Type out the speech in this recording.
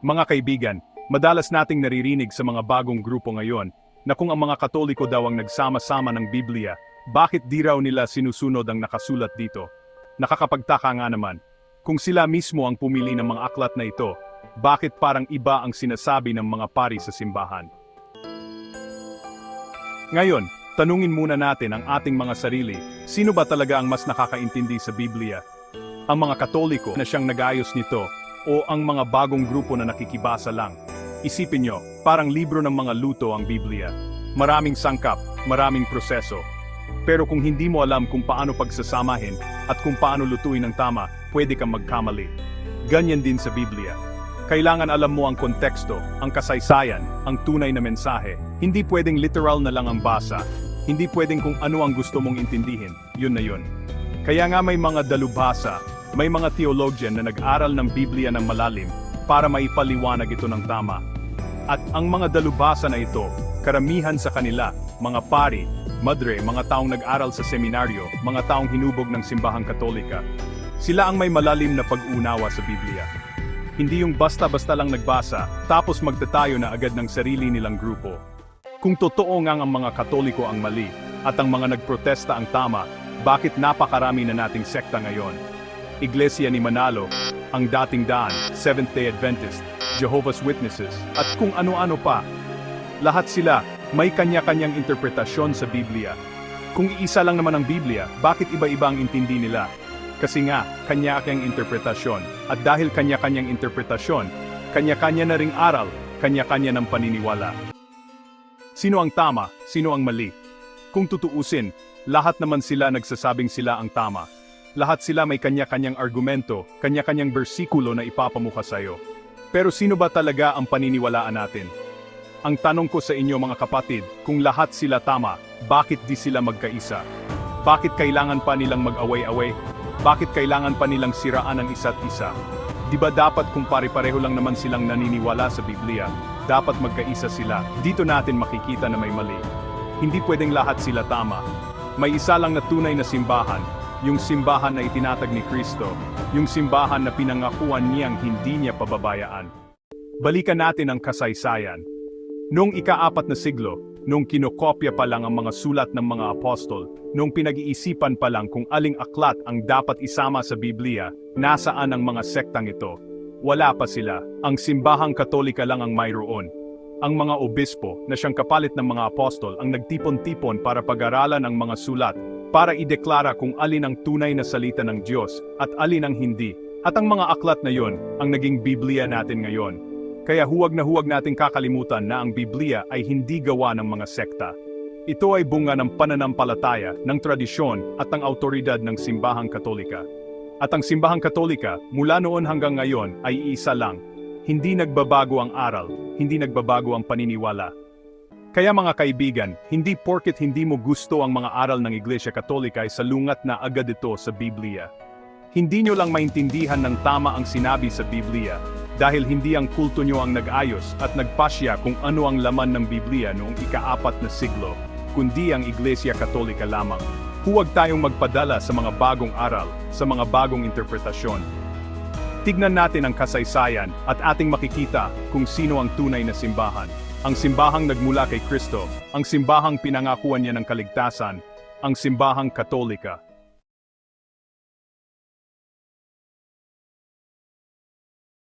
Mga kaibigan, madalas nating naririnig sa mga bagong grupo ngayon na kung ang mga Katoliko daw ang nagsama-sama ng Biblia, bakit di raw nila sinusunod ang nakasulat dito? Nakakapagtaka nga naman, kung sila mismo ang pumili ng mga aklat na ito, bakit parang iba ang sinasabi ng mga pari sa simbahan? Ngayon, tanungin muna natin ang ating mga sarili, sino ba talaga ang mas nakakaintindi sa Biblia? Ang mga Katoliko na siyang nag-ayos nito, o ang mga bagong grupo na nakikibasa lang? Isipin nyo, parang libro ng mga luto ang Biblia. Maraming sangkap, maraming proseso. Pero kung hindi mo alam kung paano pagsasamahin at kung paano lutuin ng tama, pwede kang magkamali. Ganyan din sa Biblia. Kailangan alam mo ang konteksto, ang kasaysayan, ang tunay na mensahe. Hindi pwedeng literal na lang ang basa. Hindi pwedeng kung ano ang gusto mong intindihin, yun na yun. Kaya nga may mga dalubhasa, may mga theologian na nag-aral ng Biblia ng malalim para maipaliwanag ito ng tama. At ang mga dalubhasa na ito, karamihan sa kanila, mga pari, madre, mga taong nag-aral sa seminaryo, mga taong hinubog ng simbahang Katolika. Sila ang may malalim na pag-unawa sa Biblia. Hindi yung basta-basta lang nagbasa, tapos magtatayo na agad ng sarili nilang grupo. Kung totoo nga ang mga Katoliko ang mali, at ang mga nagprotesta ang tama, bakit napakarami na nating sekta ngayon? Iglesia ni Manalo, ang dating daan, Seventh-day Adventist, Jehovah's Witnesses, at kung ano-ano pa. Lahat sila, may kanya-kanyang interpretasyon sa Biblia. Kung iisa lang naman ang Biblia, bakit iba-iba ang intindi nila? Kasi nga, kanya-kanyang interpretasyon. At dahil kanya-kanyang interpretasyon, kanya-kanya na ring aral, kanya-kanya ng paniniwala. Sino ang tama? Sino ang mali? Kung tutuusin, lahat naman sila nagsasabing sila ang tama. Lahat sila may kanya-kanyang argumento, kanya-kanyang bersikulo na ipapamukha sa iyo. Pero sino ba talaga ang paniniwalaan natin? Ang tanong ko sa inyo mga kapatid, kung lahat sila tama, bakit di sila magkaisa? Bakit kailangan pa nilang mag-away-away? Bakit kailangan pa nilang siraan ang isa't isa? Di ba dapat kung pare-pareho lang naman silang naniniwala sa Biblia, dapat magkaisa sila? Dito natin makikita na may mali. Hindi pwedeng lahat sila tama. May isa lang na tunay na simbahan, yung simbahan na itinatag ni Kristo, yung simbahan na pinangakuan niyang hindi niya pababayaan. Balikan natin ang kasaysayan. Noong ika-4 na siglo, noong kinokopya pa lang ang mga sulat ng mga apostol, noong pinag-iisipan pa lang kung aling aklat ang dapat isama sa Biblia, nasaan ang mga sektang ito? Wala pa sila. Ang simbahang Katolika lang ang mayroon. Ang mga obispo na siyang kapalit ng mga apostol ang nagtipon-tipon para pag-aralan ang mga sulat, para ideklara kung alin ang tunay na salita ng Diyos at alin ang hindi. At ang mga aklat na yon ang naging Biblia natin ngayon. Kaya huwag nating kakalimutan na ang Biblia ay hindi gawa ng mga sekta. Ito ay bunga ng pananampalataya, ng tradisyon at ng autoridad ng simbahang Katolika. At ang simbahang Katolika, mula noon hanggang ngayon, ay isa lang. Hindi nagbabago ang aral, hindi nagbabago ang paniniwala. Kaya mga kaibigan, hindi porket hindi mo gusto ang mga aral ng Iglesia Katolika ay salungat na agad ito sa Biblia. Hindi nyo lang maintindihan ng tama ang sinabi sa Biblia, dahil hindi ang kulto nyo ang nag-ayos at nagpasya kung ano ang laman ng Biblia noong ika-4 na siglo, kundi ang Iglesia Katolika lamang. Huwag tayong magpadala sa mga bagong aral, sa mga bagong interpretasyon. Tignan natin ang kasaysayan at ating makikita kung sino ang tunay na simbahan. Ang simbahang nagmula kay Kristo, ang simbahang pinangakuan niya ng kaligtasan, ang simbahang Katolika.